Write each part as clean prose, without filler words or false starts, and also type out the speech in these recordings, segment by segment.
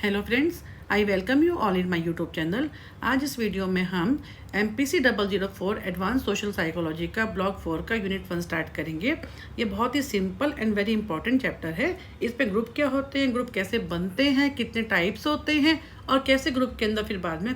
Hello friends, I welcome you all in my YouTube channel. आज इस video में हम MPC 004 एडवांस सोशल साइकोलॉजी का ब्लॉक 4 का यूनिट 1 स्टार्ट करेंगे। ये बहुत ही simple and very important chapter है। इस पे ग्रुप क्या होते हैं, ग्रुप कैसे बनते हैं, कितने टाइप्स होते हैं और कैसे ग्रुप के अंदर फिर बाद में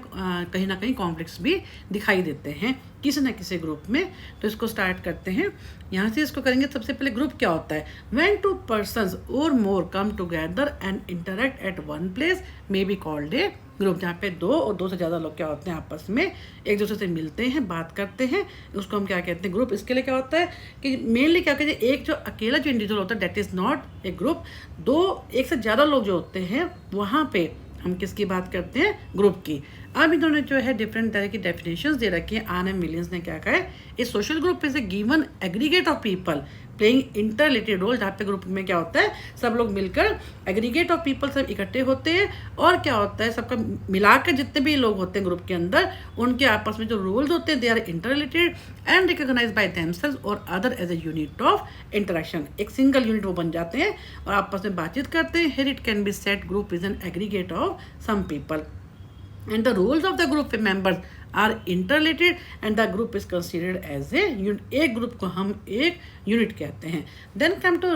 कहीं ना कहीं कॉन्फ्लिक्ट्स भी दिखाई देते हैं किसी न किसी ग्रुप में। तो इसको स्टार्ट करते हैं। यहाँ से इसको करेंगे। सबसे पहले ग्रुप क्या होता है। When two persons or more come together and interact at one place may be called a group. जहाँ पे दो और दो से ज़्यादा लोग क्या होते हैं, आपस में एक दूसरे से मिलते हैं, बात करते हैं, उसको हम क्या कहते हैं, ग्रुप। इसके लिए क्या होता है कि मेनली क्या कहते हैं, एक जो अकेला जो इंडिविजुअल होता है that is not a group. दो एक से ज़्यादा लोग जो होते हैं वहाँ पे हम किसकी बात करते हैं, ग्रुप की। अब इन्होंने जो है डिफरेंट तरह की डेफिनेशंस दे रखी है। आर एम विलियम्स ने क्या कहा है, a social group is a given aggregate of people playing interrelated role. जहाँ पे ग्रुप में क्या होता है, सब लोग मिलकर एग्रीगेट ऑफ पीपल सब इकट्ठे होते हैं और क्या होता है, सबका मिलाकर जितने भी लोग होते हैं ग्रुप के अंदर, उनके आपस में जो रोल्स होते हैं they are interrelated and recognize by themselves or other as a unit of interaction. एक सिंगल यूनिट वो बन जाते हैं और आपस में बातचीत करते हैं। Here it can be set group is an aggregate of some people and the roles of the group members are interrelated and the group is considered as a unit। एक ग्रुप को हम एक यूनिट कहते हैं। Then come to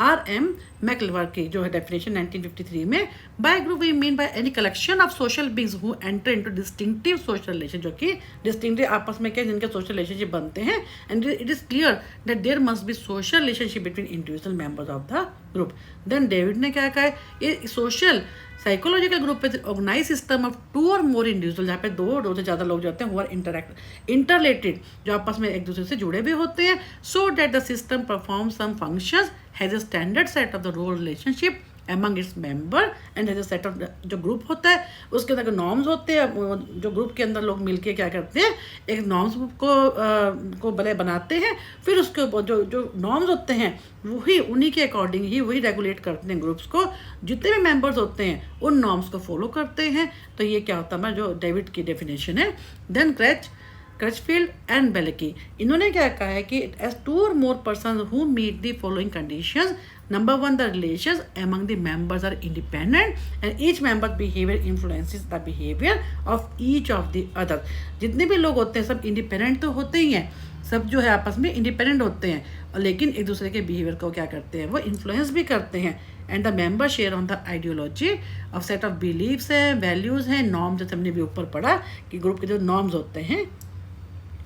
R.M. मैकलवर्की जो है definition 1953 में, by group we mean by any collection of social beings who enter into distinctive social relation. जो कि डिस्टिंक्टिव आपस में क्या, जिनके सोशल रिलेशनशिप बनते हैं and it is clear that there must be social relationship between individual members of the group. Then David ने क्या कहा है, ये social psychological group is organize system of two और मोर इंडिविजुअल। जहाँ पे दो से ज़्यादा लोग जो होते हैं वो आर इंटरलेटेड, जो आपस में एक दूसरे से जुड़े भी होते हैं, so that the system perform some functions, has a standard set of the role relationship among its member and has a set of जो ग्रुप होता है उसके अंदर नॉर्म्स होते हैं। जो ग्रुप के अंदर लोग मिलके क्या करते हैं, एक नॉर्म्स को भले बनाते हैं, फिर उसके ऊपर जो नॉर्म्स होते हैं वही उन्हीं के अकॉर्डिंग ही वही रेगुलेट करते हैं ग्रुप्स को। जितने भी मेंबर्स होते हैं उन नॉर्म्स को फॉलो करते हैं। तो ये क्या होता है, जो डेविड की डेफिनेशन है। देन क्रचफील्ड एंड बेलेकी, इन्होंने क्या कहा है कि एज टू और more person who meet the following conditions. Number 1, the relations among the members are independent and each member's behavior influences the behavior of each of the other। जितने भी लोग होते हैं सब इंडिपेंडेंट तो होते ही हैं, सब जो है आपस में इंडिपेंडेंट होते हैं और लेकिन एक दूसरे के बिहेवियर को क्या करते हैं, वो इन्फ्लुएंस भी करते हैं। And the member share on the ideology of set of beliefs है, वैल्यूज़ हैं, नॉर्म्स। जैसे हमने भी ऊपर पढ़ा कि ग्रुप के जो नॉर्म्स होते हैं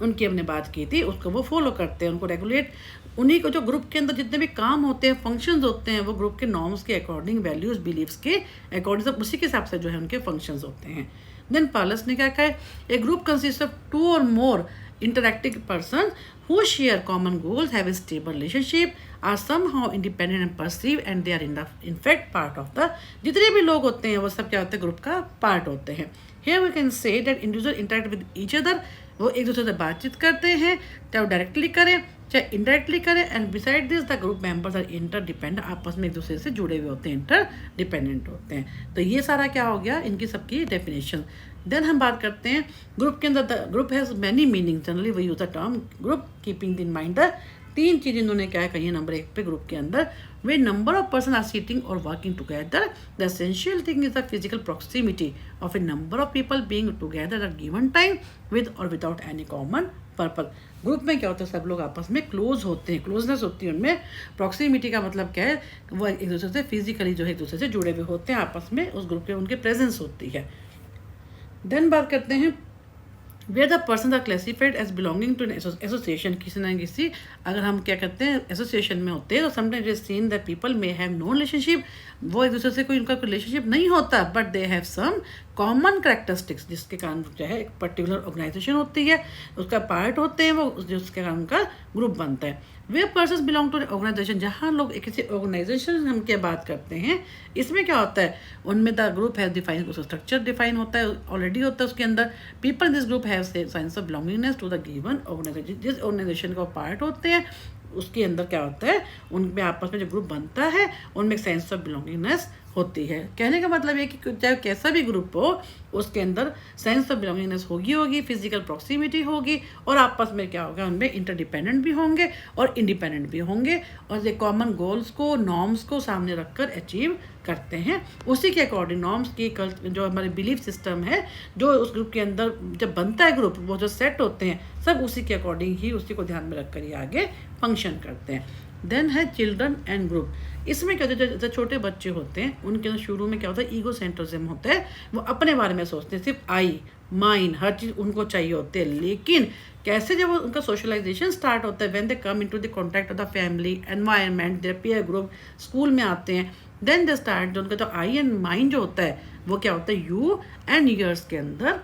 उनकी हमने बात की थी, उसको वो फॉलो करते हैं, उनको रेगुलेट, उन्हीं को जो ग्रुप के अंदर जितने भी काम होते हैं, फंक्शंस होते हैं, वो ग्रुप के नॉर्म्स के अकॉर्डिंग, वैल्यूज़ बिलीव्स के अकॉर्डिंग, सब उसी के हिसाब से जो है उनके फंक्शंस होते हैं। देन पालस ने क्या कहा है, a group consist of two और more interacting person who share common goals, have a stable relationship, are somehow independent and perceive and they are in fact part of the. जितने भी लोग होते हैं वो सब क्या होते हैं, ग्रुप का पार्ट होते हैं। Here we can say that individual interact with each other, वो एक दूसरे से बातचीत करते हैं, चाहे वो डायरेक्टली करें चाहे इनडायरेक्टली करें। And beside this the group members are interdependent, आपस में एक दूसरे से जुड़े हुए होते हैं, इंटरडिपेंडेंट होते हैं। तो ये सारा क्या हो गया, इनकी सबकी डेफिनेशन। देन हम बात करते हैं ग्रुप के अंदर। The group has many meaning, generally we use the term group keeping in mind the तीन चीज़ इन्होंने क्या है कही है। नंबर 1 पे ग्रुप के अंदर where number of person are sitting or working together, the essential thing is the physical proximity of a number of people being together at given time with or without any common purpose. Group में क्या होता है, सब लोग आपस में close होते हैं, क्लोजनेस होती है उनमें। प्रॉक्सिमिटी का मतलब क्या है, वो एक दूसरे से फिजिकली जो है एक दूसरे से जुड़े हुए होते हैं, आपस में उस ग्रुप के उनके प्रेजेंस होती है। देन बात करते हैं where the person are classified as belonging to an association. किसी न किसी अगर हम क्या करते हैं एसोसिएशन में होते हैं तो sometimes it is seen that people may have no relationship, वो एक दूसरे से कोई उनका रिलेशनशिप नहीं होता, but they have some common characteristics, जिसके कारण जो है एक पर्टिकुलर ऑर्गेनाइजेशन होती है, उसका पार्ट होते हैं वो, जिसके कारण उनका ग्रुप बनता है। वे पर्सन बिलोंग टू ऑर्गेनाइजेशन, जहाँ लोग किसी ऑर्गेनाइजेशन हम क्या बात करते हैं, इसमें क्या होता है, उनमें द ग्रुप हैज डिफाइन, उसका स्ट्रक्चर डिफाइन होता है, ऑलरेडी होता है उसके अंदर। People this group have sense of belongingness to the given organization, जिस ऑर्गेनाइजेशन का पार्ट होते हैं उसके अंदर क्या होता है, उनमें आपस में जो ग्रुप बनता है उनमें एक सेंस ऑफ बिलोंगिंगनेस होती है। कहने का मतलब ये कि चाहे कैसा भी ग्रुप हो, उसके अंदर सेंस ऑफ बिलोंगिंगनेस होगी, फिजिकल प्रॉक्सिमिटी होगी, और आपस में क्या होगा, उनमें इंटरडिपेंडेंट भी होंगे और इंडिपेंडेंट भी होंगे, और ये कॉमन गोल्स को, नॉर्म्स को सामने रखकर अचीव करते हैं। उसी के अकॉर्डिंग नॉर्म्स की जो हमारे बिलीफ सिस्टम है, जो उस ग्रुप के अंदर जब बनता है ग्रुप, वो जो सेट होते हैं सब उसी के अकॉर्डिंग ही, उसी को ध्यान में रखकर ही आगे फंक्शन करते हैं। देन है चिल्ड्रन एंड ग्रुप। इसमें क्या होता है, जो छोटे बच्चे होते हैं उनके अंदर शुरू में क्या होता है, ईगो सेंट्रिज्म होता है। वो अपने बारे में सोचते हैं, सिर्फ आई, माइन, हर चीज़ उनको चाहिए होती है। लेकिन कैसे जब उनका सोशलाइजेशन स्टार्ट होता है, when they come into the contact of the family environment, their peer group, school में आते हैं, देन दे स्टार्ट, जो उनका जो आई एंड माइंड जो होता है वो क्या होता है, यू एंड ईयर्स के अंदर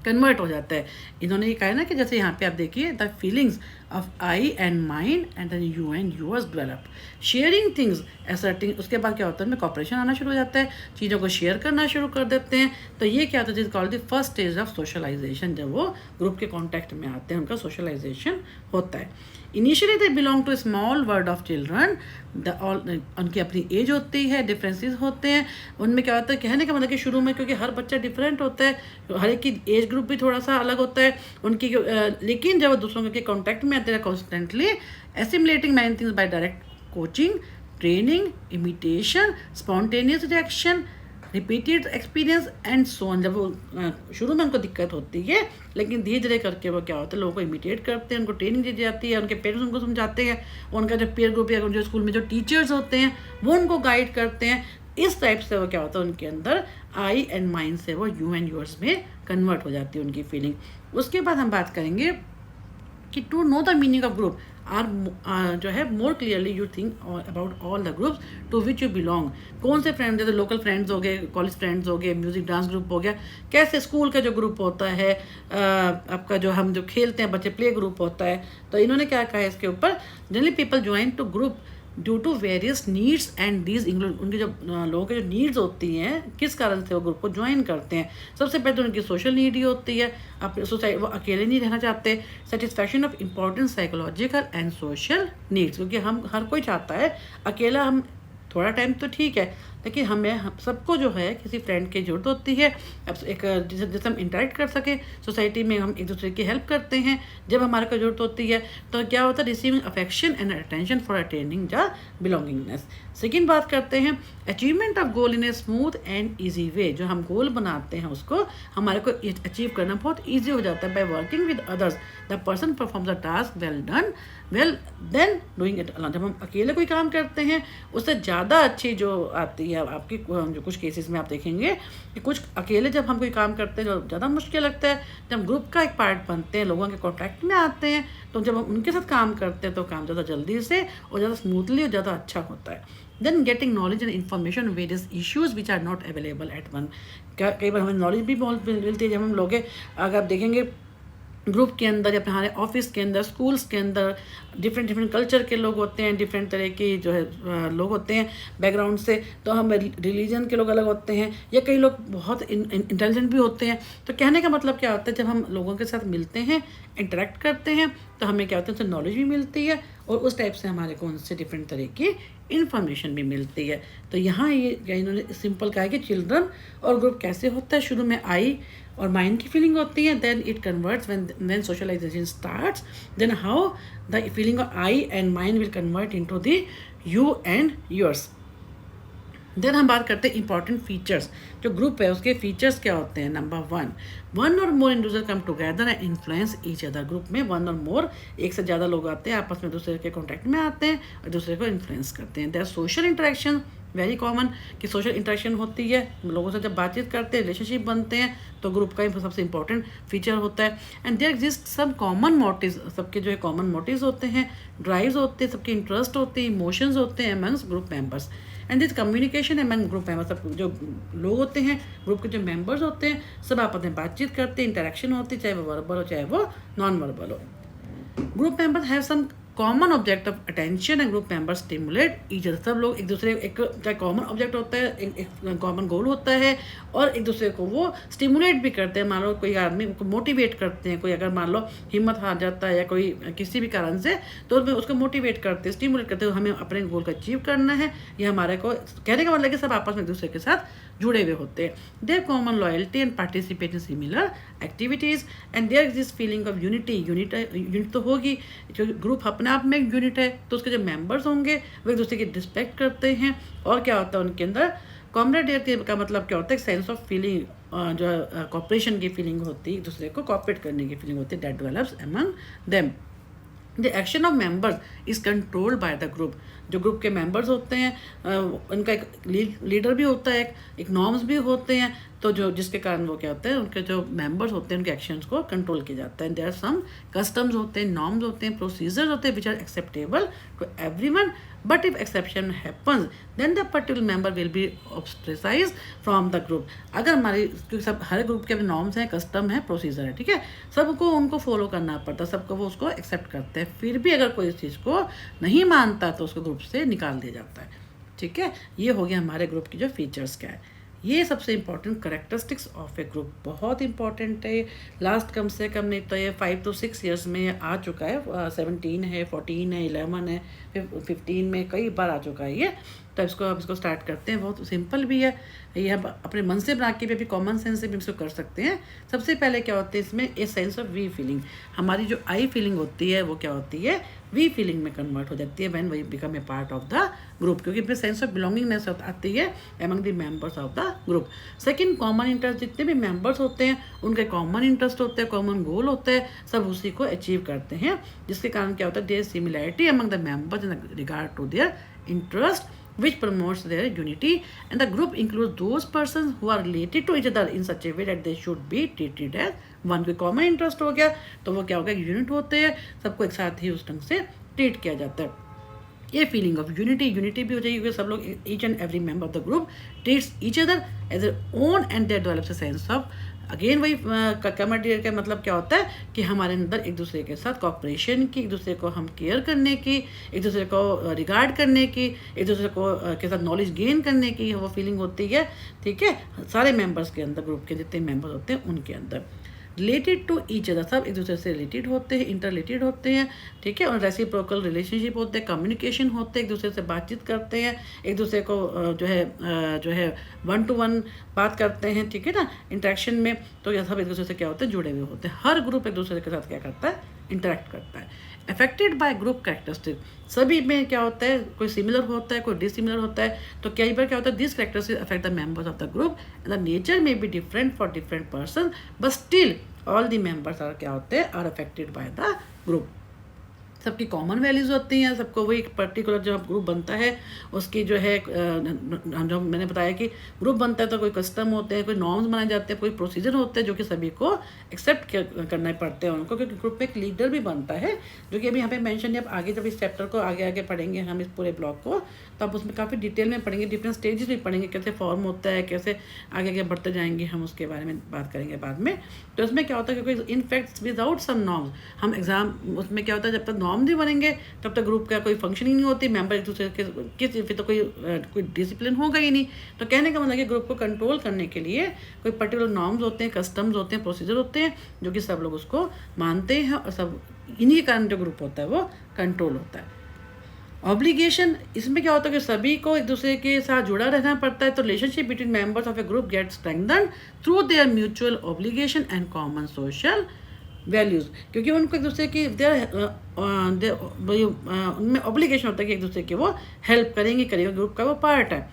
कन्वर्ट हो जाता है। इन्होंने ये कहा है ना कि जैसे यहाँ पे आप देखिए, the feelings of I and mind and then you and yours develop, sharing things asserting. उसके बाद क्या होता है, उनमें कॉपरेशन आना शुरू हो जाता है, चीज़ों को शेयर करना शुरू कर देते हैं। तो ये क्या होता है, जिस called the first stage of socialization. जब वो ग्रुप के कॉन्टैक्ट में आते हैं, उनका सोशलाइजेशन होता है। Initially they belong to small world of children, उनकी अपनी एज होती है, डिफरेंसेस होते हैं उनमें। क्या होता है, कहने का मतलब कि शुरू में, क्योंकि हर बच्चा डिफरेंट होता है, हर एक की एज ग्रुप भी थोड़ा सा अलग होता है उनकी, लेकिन जब वो दूसरों के कॉन्टैक्ट में आते हैं, constantly assimilating many things by direct coaching, training, imitation, spontaneous reaction, repeated experience and so on. जब वो शुरू में उनको दिक्कत होती है, लेकिन धीरे धीरे करके वो क्या होता है, लोगों को इमिटेट करते हैं, उनको ट्रेनिंग दी जाती है, उनके पेरेंट्स उनको समझाते हैं, उनका जो पेयर ग्रुप या जो स्कूल में जो टीचर्स होते हैं वो उनको गाइड करते हैं। इस टाइप से वो क्या होता है, उनके अंदर आई एंड माइंड से वो यू एंड यूअर्स में कन्वर्ट हो जाती है उनकी फीलिंग। उसके बाद हम बात करेंगे कि to know the meaning of group are जो है more clearly you think about all the groups to which you belong. कौन से फ्रेंड्स, जैसे लोकल फ्रेंड्स हो गए, कॉलेज फ्रेंड्स हो गए, म्यूजिक डांस ग्रुप हो गया, कैसे स्कूल का जो ग्रुप होता है, आपका जो हम जो खेलते हैं बच्चे, प्ले ग्रुप होता है। तो इन्होंने क्या कहा है इसके ऊपर, generally people join to group due to various needs and these include, उनके जो लोगों की जो नीड्स होती हैं, किस कारण से वो ग्रुप को ज्वाइन करते हैं। सबसे पहले तो उनकी सोशल नीड ही होती है, अपने सोसाइटी, वो अकेले नहीं रहना चाहते। Satisfaction of important psychological and social needs, क्योंकि हम हर कोई चाहता है, अकेला हम थोड़ा टाइम तो ठीक है, लेकिन हम सबको जो है किसी फ्रेंड की ज़रूरत होती है, अब एक जिससे हम इंटरेक्ट कर सकें सोसाइटी में, हम एक दूसरे की हेल्प करते हैं जब हमारे को ज़रूरत होती है। तो क्या होता है, receiving affection and attention for attaining the belongingness. Second बात करते हैं, achievement of goal in a smooth and easy way. जो हम गोल बनाते हैं उसको हमारे को अचीव करना बहुत ईजी हो जाता है। By working with others the person perform the task well done well then doing it alone. जब हम अकेले कोई काम करते हैं उससे ज़्यादा अच्छी जो आती है आपकी, जो कुछ केसेस में आप देखेंगे कि कुछ अकेले जब हम कोई काम करते हैं जो ज़्यादा मुश्किल लगता है, जब ग्रुप का एक पार्ट बनते हैं, लोगों के कॉन्टैक्ट में आते हैं, तो जब हम उनके साथ काम करते हैं तो काम ज़्यादा जल्दी से और ज़्यादा स्मूथली और ज़्यादा अच्छा होता है। Then getting knowledge and information various issues which are not available at one. कई बार हमें नॉलेज भी बहुत मिलती है जब हम लोग, अगर आप देखेंगे ग्रुप के अंदर या हमारे ऑफिस के अंदर, स्कूल्स के अंदर डिफरेंट कल्चर के लोग होते हैं, डिफरेंट तरह की जो है लोग होते हैं बैकग्राउंड से। तो हम रिलीजन के लोग अलग होते हैं, या कई लोग बहुत इंटेलिजेंट भी होते हैं। तो कहने का मतलब क्या होता है, जब हम लोगों के साथ मिलते हैं, इंटरेक्ट करते हैं, तो हमें क्या होता है, उनसे नॉलेज भी मिलती है और उस टाइप से हमारे को उनसे डिफरेंट तरह की इन्फॉर्मेशन भी मिलती है। तो यहाँ ये इन्होंने सिंपल कहा है कि चिल्ड्रन और ग्रुप कैसे होता है, शुरू में आई और माइंड की फीलिंग होती है, then it converts when socialization starts, then how the feeling of I and mind will convert into the you and yours. Then हम बात करते हैं इंपॉर्टेंट फीचर्स। जो ग्रुप है उसके फीचर्स क्या होते हैं। नंबर वन और more individual come together and influence each other. Group में वन और मोर, एक से ज़्यादा लोग आते हैं, आपस में दूसरे के कॉन्टैक्ट में आते हैं और दूसरे को इन्फ्लुएंस करते हैं। Their social interaction, very common कि सोशल इंटरेक्शन होती है, लोगों से जब बातचीत करते हैं, रिलेशनशिप बनते हैं, तो ग्रुप का सबसे इंपॉर्टेंट फीचर होता है। एंड देयर एग्जिस्ट सब कॉमन मोटिव्स, सबके जो है कॉमन मोटिव्स होते हैं, ड्राइव्स होते हैं, सबके इंटरेस्ट होते हैं, इमोशंस होते हैं amongst group members. And this communication among group members, सब जो लोग होते हैं ग्रुप के जो मेंबर्स होते हैं, सब आपस में बातचीत करते हैं, इंटरेक्शन होती है, चाहे वो वर्बल हो चाहे वो नॉन वर्बल हो। Group members have some common object of attention and group member stimulate each other. सब लोग एक दूसरे एक क्या कॉमन ऑब्जेक्ट होता है, एक कॉमन गोल होता है, और एक दूसरे को वो स्टिमुलेट भी करते हैं। मान लो कोई आदमी को मोटिवेट करते हैं, कोई अगर मान लो हिम्मत हार जाता है या कोई किसी भी कारण से, तो उसको मोटिवेट करते हैं, स्टिमुलेट करते हैं, हमें अपने गोल को अचीव करना है। ये हमारे को कहने का मतलब कि सब आपस में एक दूसरे के साथ जुड़े हुए होते हैं। There common loyalty and participate in similar activities and there exist feeling of unity. Unit तो होगी, जो ग्रुप अपने आप में एक यूनिट है, तो उसके जो मेंबर्स होंगे वो एक दूसरे की रिस्पेक्ट करते हैं। और क्या होता है उनके अंदर कॉमरेडियरिटी का मतलब क्या होता है, सेंस ऑफ फीलिंग, जो कॉपरेशन की फीलिंग होती है, एक दूसरे को कॉपरेट करने की फीलिंग होती है, that develops among them. The action of members is controlled by the group. जो ग्रुप के मेंबर्स होते हैं उनका एक लीडर भी होता है, एक नॉर्म्स भी होते हैं, तो जो जिसके कारण वो क्या होता है, उनके जो मेंबर्स होते हैं उनके एक्शंस को कंट्रोल किया जाता है। देयर आर सम कस्टम्स होते हैं, नॉर्म्स होते हैं, प्रोसीजर्स होते हैं which are acceptable to everyone, but if exception happens then the particular member will be ostracized from the group. अगर हमारी, क्योंकि सब हर ग्रुप के नॉर्म्स हैं, कस्टम है, प्रोसीजर है, ठीक है, सबको उनको फॉलो करना पड़ता है, सबको वो उसको एक्सेप्ट करते हैं। फिर भी अगर कोई इस चीज़ को नहीं मानता तो उसको ग्रुप से निकाल दिया जाता है, ठीक है। ये हो गया हमारे ग्रुप की जो फीचर्स क्या है। ये सबसे important characteristics of a group, बहुत इंपॉर्टेंट है। लास्ट कम से कम नहीं तो ये 5 to 6 ईयर्स में आ चुका है, 17 है, 14 है, 11 है, 15 में कई बार आ चुका है ये। तो इसको स्टार्ट करते हैं। बहुत सिंपल भी है ये, हम अपने मन से बना के भी, कॉमन सेंस से भी इसको कर सकते हैं। सबसे पहले क्या होता है इसमें, a sense of we feeling. हमारी जो आई फीलिंग होती है वो क्या होती है, वी फीलिंग में कन्वर्ट हो जाती है when we become a part of the group, क्योंकि इसमें सेंस ऑफ बिलोंगिंगनेस आती है among the members of the group. Second, common interest. जितने भी मेंबर्स होते हैं उनके कॉमन इंटरेस्ट होते हैं, कॉमन गोल होता है, सब उसी को अचीव करते हैं, जिसके कारण क्या होता है, there similarity among the members in regard to their interest which promotes their unity, and the group includes those persons who are related to each other in such a way that they should be treated as one। कोई common interest हो गया तो वो क्या होगा, unit होते हैं, सबको एक साथ ही उस ढंग से ट्रीट किया जाता है। ये फीलिंग ऑफ यूनिटी भी हो जाएगी क्योंकि सब लोग, each and every member of the group treats each other as their own and there develops a sense of, again वही कमेडियर का मतलब क्या होता है कि हमारे अंदर एक दूसरे के साथ कॉपरेशन की, एक दूसरे को हम केयर करने की, एक दूसरे को रिगार्ड करने की, एक दूसरे को के साथ नॉलेज गेन करने की वो फीलिंग होती है, ठीक है, सारे मेंबर्स के अंदर, ग्रुप के जितने मेंबर्स होते हैं उनके अंदर। रिलेटेड टू ईच अदर, सब एक दूसरे से रिलेटेड होते हैं, इंटर रिलेटेड होते हैं, ठीक है, और रेसिप्रोकल रिलेशनशिप होते हैं, कम्युनिकेशन होते हैं, एक दूसरे से बातचीत करते हैं, एक दूसरे को जो है 1 to 1 बात करते हैं, ठीक है ना, इंटरेक्शन में। तो यह सब एक दूसरे से क्या होते हैं, जुड़े हुए होते हैं। हर ग्रुप एक दूसरे के साथ क्या करता है, इंटरेक्ट करता है। अफेक्टेड बाय ग्रुप कैरेक्टरिस्टिक, सभी में क्या होता है, कोई सिमिलर होता है, कोई डिसिमिलर होता है। तो कई बार क्या होता है, this characteristic affect the members of the group and the nature may be different for different person, but still all the members are क्या होते हैं, are affected by the group. सबकी कॉमन वैल्यूज़ होती हैं, सबको वही एक पर्टिकुलर जो ग्रुप बनता है उसकी जो है, जो मैंने बताया कि ग्रुप बनता है तो कोई कस्टम होते हैं, कोई नॉर्म्स बनाए जाते हैं, कोई प्रोसीजर होते हैं जो कि सभी को एक्सेप्ट करना पड़ते हैं उनको, क्योंकि ग्रुप में एक लीडर भी बनता है, जो कि अभी यहाँ पे मेंशन है। अब आगे जब इस चैप्टर को आगे पढ़ेंगे हम, इस पूरे ब्लॉक को, तो आप उसमें काफ़ी डिटेल में पढ़ेंगे, डिफरेंट स्टेजेस भी पढ़ेंगे, कैसे फॉर्म होता है, कैसे आगे बढ़ते जाएंगे, हम उसके बारे में बात करेंगे बाद में। तो इसमें क्या होता है, क्योंकि in fact without some norms, हम एग्जाम उसमें क्या होता है, जब तक नॉर्म नहीं बनेंगे तब तक ग्रुप का कोई फंक्शनिंग नहीं होती, मेंबर एक दूसरे के फिर तो कोई डिसिप्लिन होगा ही नहीं। तो कहने का मतलब कि ग्रुप को कंट्रोल करने के लिए कोई पर्टिकुलर नॉर्म्स होते हैं, कस्टम्स होते हैं, प्रोसीजर होते हैं, जो कि सब लोग उसको मानते हैं, और सब इन्हीं के कारण जो ग्रुप होता है वो कंट्रोल होता है। ऑब्लिगेशन, इसमें क्या होता है कि सभी को एक दूसरे के साथ जुड़ा रहना पड़ता है। तो relationship between members of a group get strengthened through their mutual obligation and common social values, क्योंकि उनको एक दूसरे की उनमें ऑब्लिगेशन होता है कि एक दूसरे की वो हेल्प करेंगे, ग्रुप का वो पार्ट है।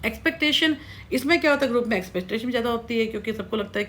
एक्सपेक्टेशन, इसमें क्या होता है, ग्रुप में एक्सपेक्टेशन ज़्यादा होती है, क्योंकि सबको लगता है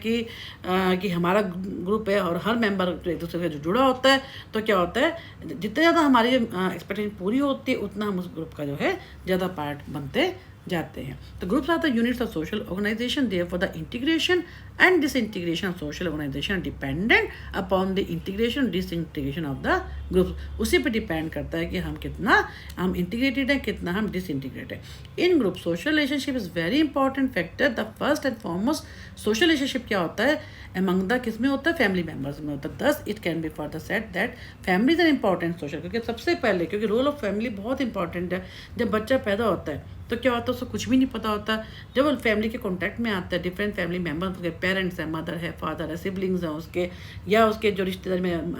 कि हमारा ग्रुप है और हर मेंबर एक दूसरे से जो जुड़ा होता है, तो क्या होता है, जितने ज़्यादा हमारी एक्सपेक्टेशन पूरी होती है उतना हम उस ग्रुप का जो है ज़्यादा पार्ट बनते जाते हैं। तो groups are the units of social organization, therefore the integration and disintegration of social organization dependent upon the integration disintegration of the groups. उसी पे डिपेंड करता है कि हम इंटीग्रेटेड हैं, कितना हम डिसइंटीग्रेटेड हैं। In group social relationship is very important factor. The first and foremost social relationship क्या होता है among द किस में होता है, फैमिली मेम्बर्स में होता है। Thus it can be further set that family is an important social, क्योंकि सबसे पहले क्योंकि रोल ऑफ फैमिली बहुत इंपॉर्टेंट है। जब बच्चा पैदा होता है तो क्या होता है, उसको कुछ भी नहीं पता होता। जब वो फैमिली के कॉन्टैक्ट में आता है, डिफरेंट फैमिली मेम्बर्स, उसके पेरेंट्स हैं, मदर है, फादर है, सिबलिंग्स हैं उसके, या उसके जो रिश्तेदार में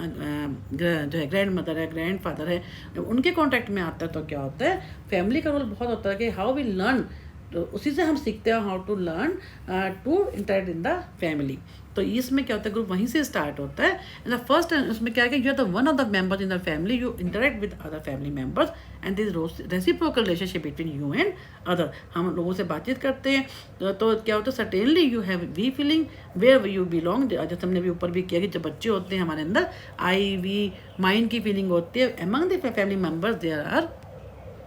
जो है ग्रैंड मदर है, ग्रैंड फादर है, उनके कॉन्टैक्ट में आता है, तो क्या होता है, फैमिली का रोल बहुत होता है कि हाउ वी लर्न, तो उसी से हम सीखते हैं how to learn to interact in the family. तो इसमें क्या होता है, ग्रुप वहीं से स्टार्ट होता है। एंड द फर्स्ट उसमें क्या है कि you are the one of the members in the family, you interact with other family members and this reciprocal relationship between you and other. हम लोगों से बातचीत करते हैं तो क्या होता है, certainly you have we feeling where you belong. जैसे हमने भी ऊपर भी किया कि जब बच्चे होते हैं हमारे अंदर आई वी माइंड की फीलिंग होती है। Among the family members there are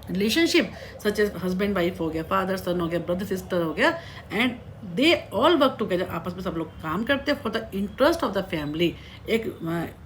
relationship such as husband wife हो गया, फादर सन हो गया, ब्रदर सिस्टर हो गया, and they all work together. आपस में सब लोग काम करते हैं for the interest of the family. एक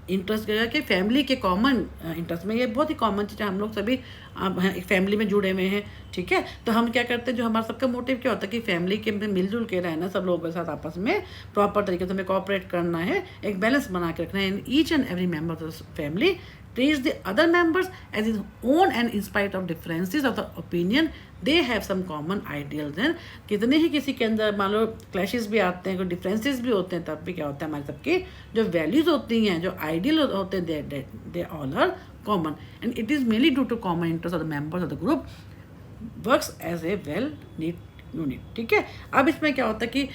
इंटरेस्ट क्या कि फैमिली के कॉमन इंटरेस्ट में, ये बहुत ही कॉमन चीज़ है। हम लोग सभी एक फैमिली में जुड़े हुए हैं, ठीक है। तो हम क्या करते हैं, जो हमारा सबका मोटिव क्या होता है कि फैमिली के मिलजुल के रहना, सब लोगों के साथ आपस में प्रॉपर तरीके से हमें कोऑपरेट करना है, एक बैलेंस बना के रखना है। In each and every member of the family treats the other members as his own, and in spite of differences of the opinion they have some common ideals। and कितने ही किसी के अंदर मान लो क्लैशेस भी आते हैं, कोई डिफरेंसेस भी होते हैं, तब भी क्या होता है, हमारे सबकी जो वैल्यूज होती हैं, जो आइडियल होते हैं, they all are common and it is mainly due to common interest of the members of the group works as a well knit unit, ठीक है। अब इसमें क्या होता है कि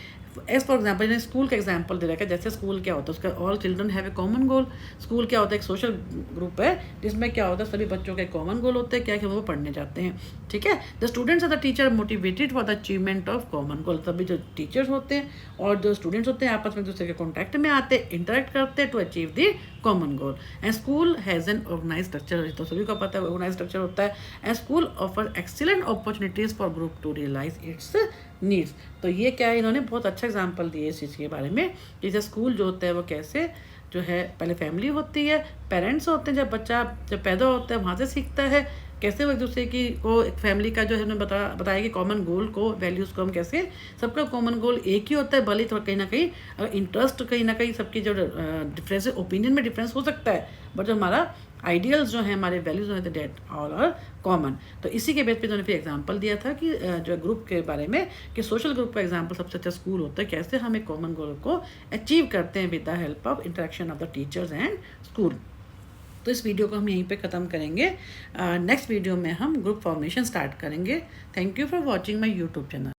एज फॉर एग्जाम्पल मैंने स्कूल का एग्जाम्पल दे रखा है। जैसे स्कूल क्या होता है, उसका all children have a common goal. School क्या होता है, एक सोशल ग्रुप है जिसमें क्या होता है, सभी बच्चों का एक कॉमन गोल होता है, क्या कि वो पढ़ने जाते हैं, ठीक है। The students are the teacher motivated for the achievement of common goal. सभी जो टीचर्स होते हैं और जो स्टूडेंट्स होते हैं आपस में एक दूसरे के कॉन्टैक्ट में आते हैं, इंटरेक्ट करते हैं to achieve the common goal. And school has an organize structure, तो सभी को पता है ऑर्गेनाइज स्ट्रक्चर होता है। And school offer excellent opportunities for group to realise its needs. तो ये क्या है, इन्होंने बहुत अच्छा एग्जाम्पल दिए इस चीज़ के बारे में, जैसे स्कूल जो होता है वो कैसे जो है, पहले फैमिली होती है, पेरेंट्स होते हैं, जब बच्चा जब पैदा होता है वहाँ से सीखता है कैसे वो एक दूसरे की को एक फैमिली का जो है उन्होंने बताया कि कॉमन गोल को, वैल्यूज़ को हम कैसे, सबका कॉमन गोल एक ही होता है, भले थोड़ा कहीं ना कहीं इंटरेस्ट कहीं ना कहीं सबकी जो डिफरेंस है, ओपिनियन में डिफरेंस हो सकता है, बट जो हमारा आइडियल्स जो हैं, हमारे वैल्यूज जो हैं, डेट ऑल आर कॉमन। तो इसी के बेस पे उन्होंने फिर एग्जांपल दिया था कि जो ग्रुप के बारे में, कि सोशल ग्रुप का एग्जांपल सबसे अच्छा स्कूल होता है, कैसे हम एक कॉमन गोल को अचीव करते हैं with the help of interaction of the teachers and school. तो इस वीडियो को हम यहीं पे ख़त्म करेंगे। नेक्स्ट वीडियो में हम ग्रुप फॉर्मेशन स्टार्ट करेंगे। Thank you for watching my YouTube channel.